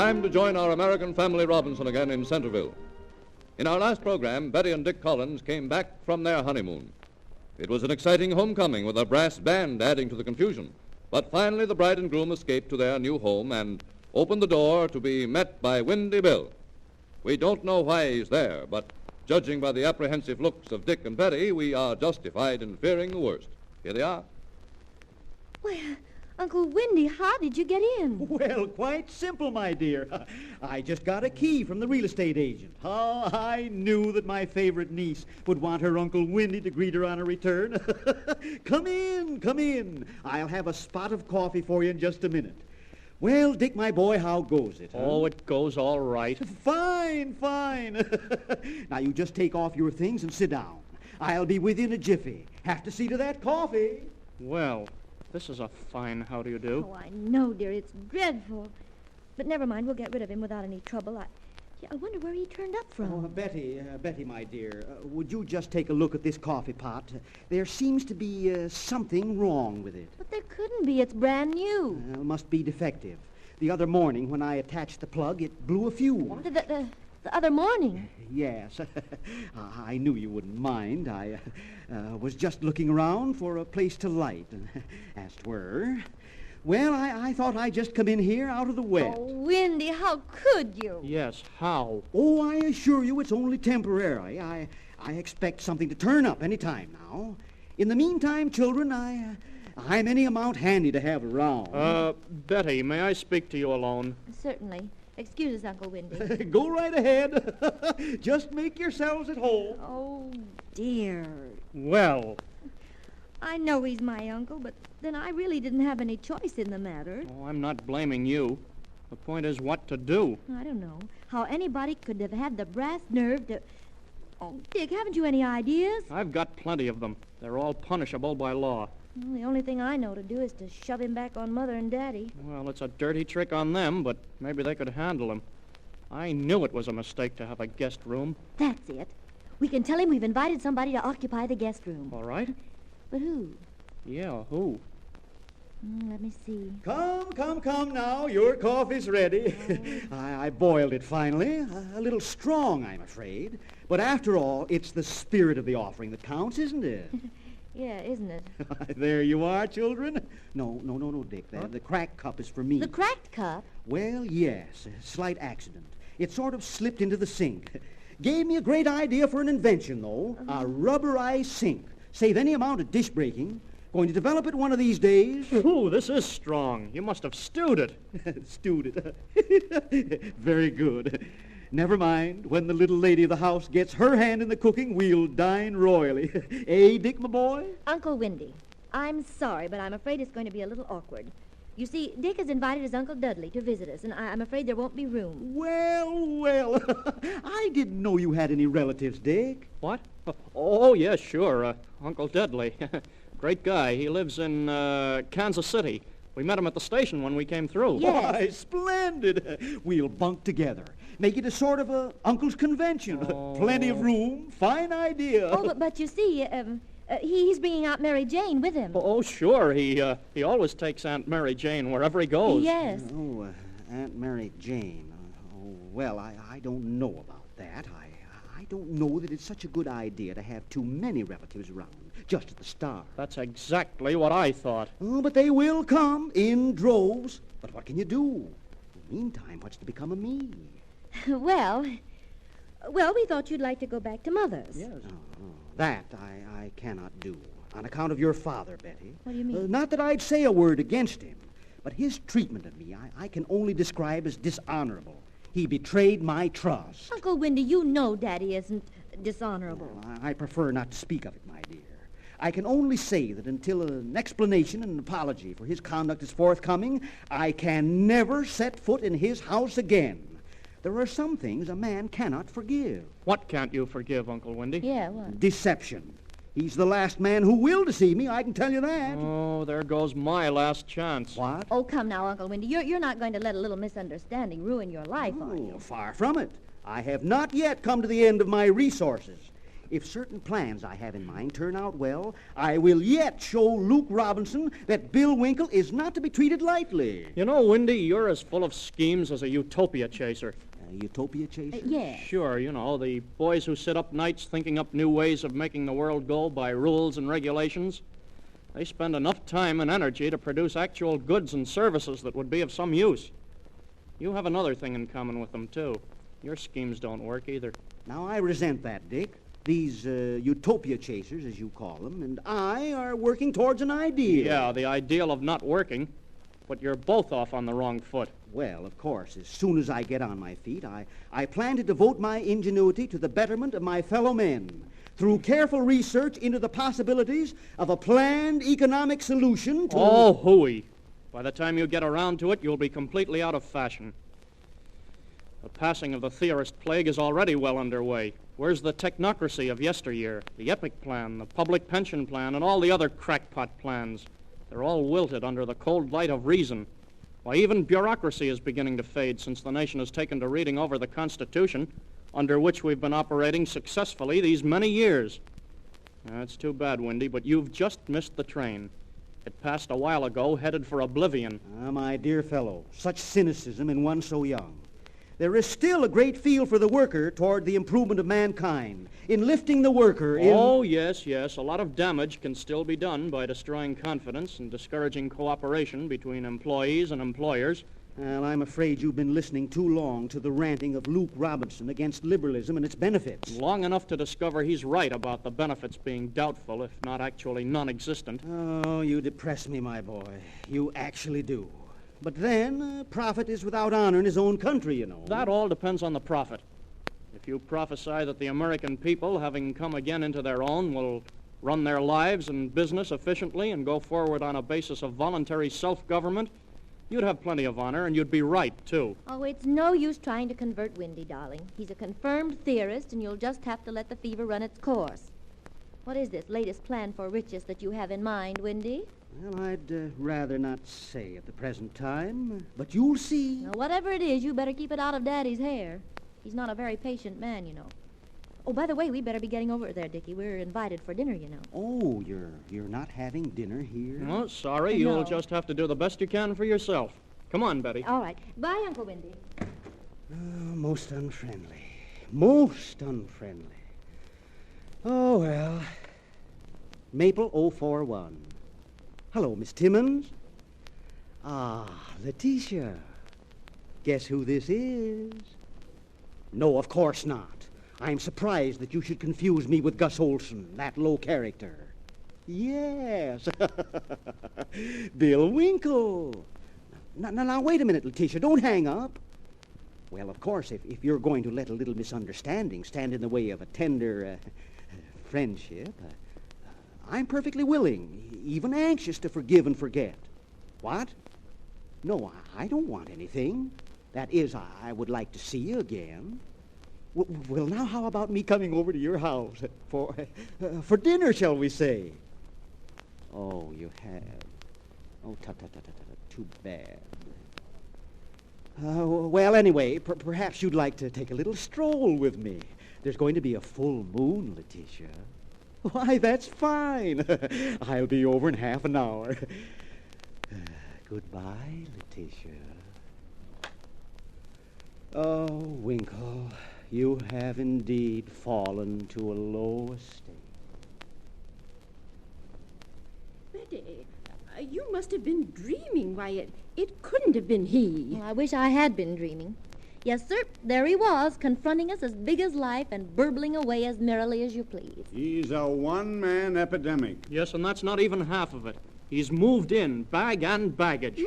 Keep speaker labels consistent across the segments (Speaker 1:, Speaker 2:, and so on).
Speaker 1: time to join our American family Robinson again in Centerville. In our last program, Betty and Dick Collins came back from their honeymoon. It was an exciting homecoming with a brass band adding to the confusion. But finally the bride and groom escaped to their new home and opened the door to be met by Windy Bill. We don't know why he's there, but judging by the apprehensive looks of Dick and Betty, we are justified in fearing the worst. Here they are.
Speaker 2: Well, Uncle Windy, how did you get in?
Speaker 3: Well, quite simple, my dear. I just got a key from the real estate agent. Oh, I knew that my favorite niece would want her Uncle Windy to greet her on her return. Come in, come in. I'll have a spot of coffee for you in just a minute. Well, Dick, my boy, how goes it? Huh?
Speaker 4: Oh, it goes all right.
Speaker 3: Fine, fine. Now, you just take off your things and sit down. I'll be with you in a jiffy. Have to see to that coffee.
Speaker 4: Well, this is a fine how do you do.
Speaker 2: Oh, I know, dear. It's dreadful. But never mind. We'll get rid of him without any trouble. I wonder where he turned up from.
Speaker 3: Oh, Betty, my dear, would you just take a look at this coffee pot? There seems to be something wrong with it.
Speaker 2: But there couldn't be. It's brand new.
Speaker 3: Must be defective. The other morning when I attached the plug, it blew a fuse.
Speaker 2: The other morning?
Speaker 3: Yes. I knew you wouldn't mind. I was just looking around for a place to light, as 'twere. Well, I thought I'd just come in here out of the wet.
Speaker 2: Oh, Windy, how could you?
Speaker 4: Yes, how?
Speaker 3: Oh, I assure you it's only temporary. I expect something to turn up any time now. In the meantime, children, I'm any amount handy to have around.
Speaker 4: Betty, may I speak to you alone?
Speaker 2: Certainly. Excuse us, Uncle Windy.
Speaker 3: Go right ahead. Just make yourselves at home.
Speaker 2: Oh, dear.
Speaker 4: Well.
Speaker 2: I know he's my uncle, but then I really didn't have any choice in the matter.
Speaker 4: Oh, I'm not blaming you. The point is what to do.
Speaker 2: I don't know how anybody could have had the brass nerve to... Oh, Dick, haven't you any ideas?
Speaker 4: I've got plenty of them. They're all punishable by law.
Speaker 2: Well, the only thing I know to do is to shove him back on Mother and Daddy.
Speaker 4: Well, it's a dirty trick on them, but maybe they could handle him. I knew it was a mistake to have a guest room.
Speaker 2: That's it. We can tell him we've invited somebody to occupy the guest room.
Speaker 4: All right.
Speaker 2: But who?
Speaker 4: Yeah, who?
Speaker 2: Let me see.
Speaker 3: Come now. Your coffee's ready. I boiled it finally. A little strong, I'm afraid. But after all, it's the spirit of the offering that counts, isn't it?
Speaker 2: Yeah, isn't it?
Speaker 3: There you are, children. No, Dick. The cracked cup is for me.
Speaker 2: The cracked cup?
Speaker 3: Well, yes. A slight accident. It sort of slipped into the sink. Gave me a great idea for an invention, though. A rubberized sink. Save any amount of dish breaking. Going to develop it one of these days.
Speaker 4: Ooh, this is strong. You must have stewed it.
Speaker 3: Stewed it. Very good. Never mind. When the little lady of the house gets her hand in the cooking, we'll dine royally. Eh, Dick, my boy?
Speaker 2: Uncle Windy, I'm sorry, but I'm afraid it's going to be a little awkward. You see, Dick has invited his Uncle Dudley to visit us, and I'm afraid there won't be room.
Speaker 3: Well. I didn't know you had any relatives, Dick.
Speaker 4: What? Oh, yeah, sure. Uncle Dudley. Great guy. He lives in Kansas City. We met him at the station when we came through.
Speaker 2: Yes.
Speaker 3: Why, splendid. We'll bunk together. Make it a sort of a uncle's convention.
Speaker 4: Oh.
Speaker 3: Plenty of room. Fine idea.
Speaker 2: Oh, but you see, he's bringing out Mary Jane with him.
Speaker 4: Oh, sure. He always takes Aunt Mary Jane wherever he goes.
Speaker 2: Yes.
Speaker 3: Oh, Aunt Mary Jane. Well, I don't know about that. I don't know that it's such a good idea to have too many relatives around, just at the start.
Speaker 4: That's exactly what I thought.
Speaker 3: Oh, but they will come in droves. But what can you do? In the meantime, what's to become of me?
Speaker 2: Well, we thought you'd like to go back to Mother's.
Speaker 4: Yes.
Speaker 3: That I cannot do, on account of your father, Betty.
Speaker 2: What do you mean?
Speaker 3: Not that I'd say a word against him, but his treatment of me I can only describe as dishonorable. He betrayed my trust.
Speaker 2: Uncle Windy, you know Daddy isn't dishonorable.
Speaker 3: Well, I prefer not to speak of it, my dear. I can only say that until an explanation and an apology for his conduct is forthcoming, I can never set foot in his house again. There are some things a man cannot forgive.
Speaker 4: What can't you forgive, Uncle Windy?
Speaker 2: Yeah, what?
Speaker 3: Deception. He's the last man who will deceive me, I can tell you that.
Speaker 4: Oh, there goes my last chance.
Speaker 3: What?
Speaker 2: Oh, come now, Uncle Windy. You're not going to let a little misunderstanding ruin your life, are you?
Speaker 3: Far from it. I have not yet come to the end of my resources. if certain plans I have in mind turn out well, I will yet show Luke Robinson that Bill Winkle is not to be treated lightly.
Speaker 4: You know, Windy, you're as full of schemes as a utopia chaser.
Speaker 3: Utopia chaser?
Speaker 2: Yeah.
Speaker 4: Sure, you know, the boys who sit up nights thinking up new ways of making the world go by rules and regulations. They spend enough time and energy to produce actual goods and services that would be of some use. You have another thing in common with them, too. Your schemes don't work either.
Speaker 3: Now, I resent that, Dick. These utopia chasers, as you call them, and I are working towards an ideal.
Speaker 4: Yeah, the ideal of not working, but you're both off on the wrong foot.
Speaker 3: Well, of course, as soon as I get on my feet, I plan to devote my ingenuity to the betterment of my fellow men through careful research into the possibilities of a planned economic solution to...
Speaker 4: Oh, hooey. By the time you get around to it, you'll be completely out of fashion. The passing of the theorist plague is already well underway. Where's the technocracy of yesteryear? The EPIC plan, the public pension plan, and all the other crackpot plans. They're all wilted under the cold light of reason. Why, even bureaucracy is beginning to fade since the nation has taken to reading over the Constitution, under which we've been operating successfully these many years. That's too bad, Windy, but you've just missed the train. It passed a while ago, headed for oblivion.
Speaker 3: Ah, my dear fellow, such cynicism in one so young. There is still a great field for the worker toward the improvement of mankind, in lifting the worker in...
Speaker 4: Oh, yes, yes. A lot of damage can still be done by destroying confidence and discouraging cooperation between employees and employers.
Speaker 3: Well, I'm afraid you've been listening too long to the ranting of Luke Robinson against liberalism and its benefits.
Speaker 4: Long enough to discover he's right about the benefits being doubtful, if not actually non-existent.
Speaker 3: Oh, you depress me, my boy. You actually do. But then, prophet is without honor in his own country, you know.
Speaker 4: That all depends on the prophet. If you prophesy that the American people, having come again into their own, will run their lives and business efficiently and go forward on a basis of voluntary self-government, you'd have plenty of honor, and you'd be right, too.
Speaker 2: Oh, it's no use trying to convert Windy, darling. He's a confirmed theorist, and you'll just have to let the fever run its course. What is this latest plan for riches that you have in mind, Windy?
Speaker 3: Well, I'd rather not say at the present time, but you'll see.
Speaker 2: Now, whatever it is, you better keep it out of Daddy's hair. He's not a very patient man, you know. Oh, by the way, we better be getting over there, Dickie. We're invited for dinner, you know.
Speaker 3: Oh, you're not having dinner here?
Speaker 4: Oh, sorry.
Speaker 2: No.
Speaker 4: You'll just have to do the best you can for yourself. Come on, Betty.
Speaker 2: All right. Bye, Uncle Windy.
Speaker 3: Oh, most unfriendly. Most unfriendly. Oh, well. Maple 041. Hello, Miss Timmons. Ah, Letitia. Guess who this is? No, of course not. I'm surprised that you should confuse me with Gus Olson, that low character. Yes. Bill Winkle. Now, wait a minute, Letitia. Don't hang up. Well, of course, if you're going to let a little misunderstanding stand in the way of a tender friendship, I'm perfectly willing, even anxious to forgive and forget. What? No, I don't want anything. That is, I would like to see you again. Well, now how about me coming over to your house for dinner, shall we say? Oh, you have. Oh, too bad. Well, anyway, perhaps you'd like to take a little stroll with me. There's going to be a full moon, Letitia. Why, that's fine. I'll be over in half an hour. Goodbye, Letitia. Oh, Winkle, you have indeed fallen to a low estate.
Speaker 5: Betty, you must have been dreaming. Why, it couldn't have been he.
Speaker 2: Well, I wish I had been dreaming. Yes, sir, there he was, confronting us as big as life and burbling away as merrily as you please.
Speaker 6: He's a one-man epidemic.
Speaker 4: Yes, and that's not even half of it. He's moved in, bag and baggage.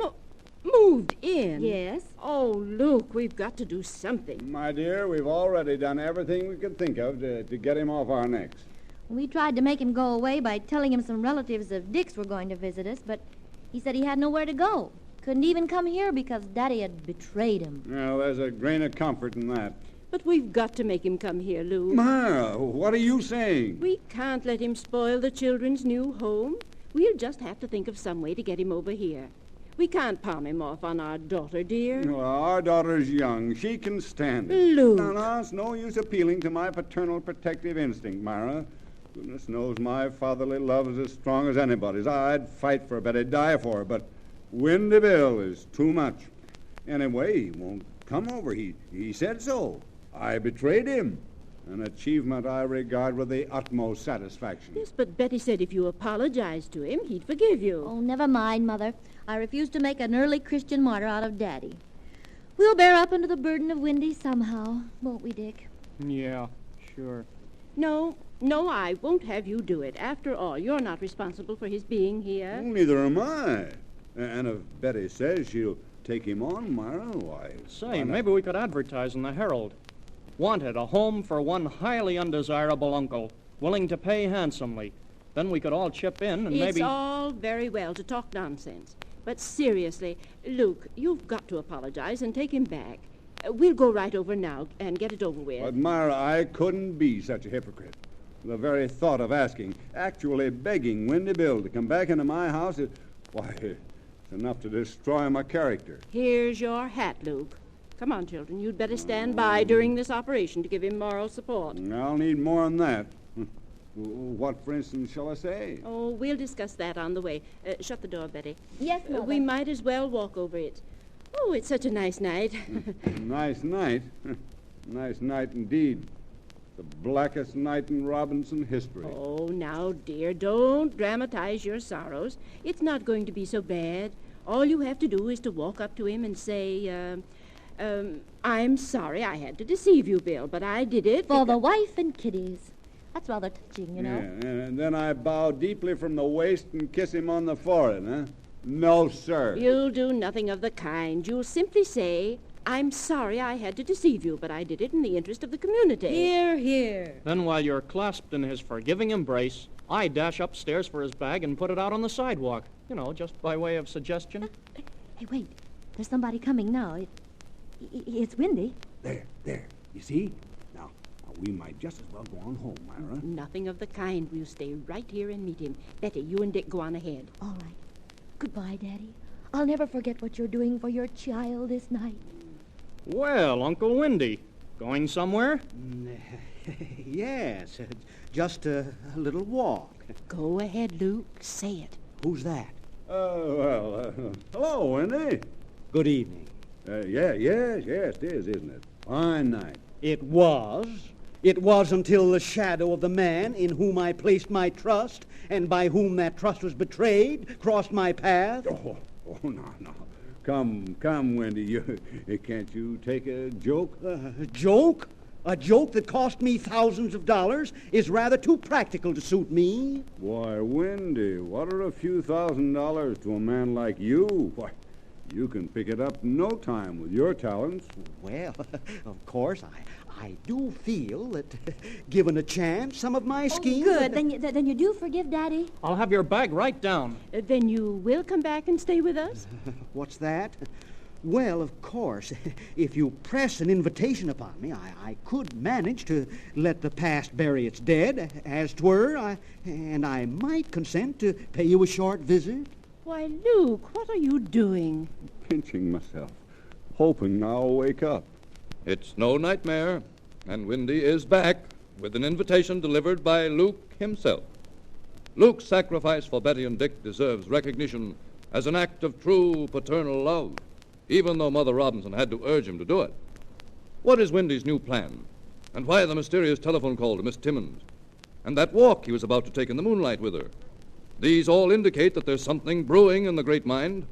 Speaker 5: Moved in?
Speaker 2: Yes?
Speaker 5: Oh, Luke, we've got to do something.
Speaker 6: My dear, we've already done everything we could think of to get him off our necks.
Speaker 2: We tried to make him go away by telling him some relatives of Dick's were going to visit us, but he said he had nowhere to go. Couldn't even come here because Daddy had betrayed him.
Speaker 6: Well, there's a grain of comfort in that.
Speaker 5: But we've got to make him come here, Luke.
Speaker 6: Ma, what are you saying?
Speaker 5: We can't let him spoil the children's new home. We'll just have to think of some way to get him over here. We can't palm him off on our daughter, dear.
Speaker 6: Well, our daughter's young. She can stand it.
Speaker 5: Luke.
Speaker 6: No, it's no use appealing to my paternal protective instinct, Myra. Goodness knows my fatherly love is as strong as anybody's. I'd fight for Betty, die for her, but Windy Bill is too much. Anyway, he won't come over. He said so. I betrayed him. An achievement I regard with the utmost satisfaction.
Speaker 5: Yes, but Betty said if you apologized to him, he'd forgive you.
Speaker 2: Oh, never mind, Mother. I refuse to make an early Christian martyr out of Daddy. We'll bear up under the burden of Windy somehow, won't we, Dick?
Speaker 4: Yeah, sure.
Speaker 5: No, I won't have you do it. After all, you're not responsible for his being here.
Speaker 6: Well, neither am I. And if Betty says she'll take him on, Myra, why...
Speaker 4: Say, maybe we could advertise in the Herald. Wanted, a home for one highly undesirable uncle, willing to pay handsomely. Then we could all chip in and
Speaker 5: It's
Speaker 4: maybe...
Speaker 5: all very well to talk nonsense. But seriously, Luke, you've got to apologize and take him back. We'll go right over now and get it over with.
Speaker 6: But, Myra, I couldn't be such a hypocrite. The very thought of asking, actually begging Windy Bill to come back into my house is... Why, it's enough to destroy my character.
Speaker 5: Here's your hat, Luke. Come on, children. You'd better stand by during this operation to give him moral support.
Speaker 6: I'll need more than that. What, for instance, shall I say?
Speaker 5: Oh, we'll discuss that on the way. Shut the door, Betty.
Speaker 2: Yes, Mother.
Speaker 5: We might as well walk over it. Oh, it's such a nice night.
Speaker 6: Nice night. Nice night indeed. The blackest night in Robinson history.
Speaker 5: Oh, now, dear, don't dramatize your sorrows. It's not going to be so bad. All you have to do is to walk up to him and say, I'm sorry I had to deceive you, Bill, but I did it
Speaker 2: For the wife and kiddies. That's rather touching, you know.
Speaker 6: Yeah, and then I bow deeply from the waist and kiss him on the forehead, huh? No, sir.
Speaker 5: You'll do nothing of the kind. You'll simply say, I'm sorry I had to deceive you, but I did it in the interest of the community.
Speaker 2: Hear, hear.
Speaker 4: Then while you're clasped in his forgiving embrace, I dash upstairs for his bag and put it out on the sidewalk. You know, just by way of suggestion.
Speaker 2: Hey, wait. There's somebody coming now. It's Windy.
Speaker 7: There. You see? Now, we might just as well go on home, Myra.
Speaker 5: Nothing of the kind. We'll stay right here and meet him. Betty, you and Dick go on ahead.
Speaker 2: All right. Goodbye, Daddy. I'll never forget what you're doing for your child this night.
Speaker 4: Well, Uncle Windy, going somewhere?
Speaker 3: Yes, just a little walk.
Speaker 5: Go ahead, Luke. Say it.
Speaker 3: Who's that?
Speaker 6: Hello, Windy.
Speaker 3: Good evening.
Speaker 6: Yes, it is, isn't it? Fine night.
Speaker 3: It was. It was until the shadow of the man in whom I placed my trust and by whom that trust was betrayed crossed my path.
Speaker 6: Oh, no. Come, Windy. Can't you take a joke?
Speaker 3: A joke? A joke that cost me thousands of dollars is rather too practical to suit me.
Speaker 6: Why, Windy, what are a few $1,000s to a man like you? Why, you can pick it up in no time with your talents.
Speaker 3: Well, of course, I do feel that, given a chance, some of my schemes...
Speaker 2: Oh, good. Then you do forgive Daddy?
Speaker 4: I'll have your bag right down.
Speaker 5: Then you will come back and stay with us?
Speaker 3: What's that? Well, of course, if you press an invitation upon me, I could manage to let the past bury its dead, as 'twere, and I might consent to pay you a short visit.
Speaker 5: Why, Luke, what are you doing?
Speaker 6: Pinching myself, hoping I'll wake up.
Speaker 1: It's no nightmare, and Windy is back with an invitation delivered by Luke himself. Luke's sacrifice for Betty and Dick deserves recognition as an act of true paternal love, even though Mother Robinson had to urge him to do it. What is Windy's new plan? And why the mysterious telephone call to Miss Timmons? And that walk he was about to take in the moonlight with her? These all indicate that there's something brewing in the great mind.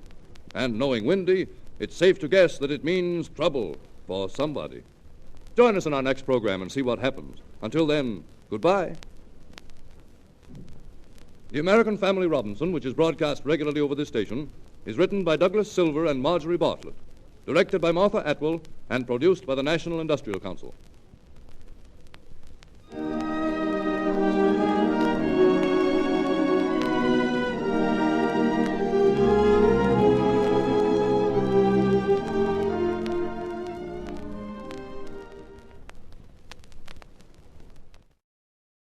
Speaker 1: And knowing Windy, it's safe to guess that it means trouble for somebody. Join us in our next program and see what happens. Until then, goodbye. The American Family Robinson, which is broadcast regularly over this station, is written by Douglas Silver and Marjorie Bartlett, directed by Martha Atwell, and produced by the National Industrial Council.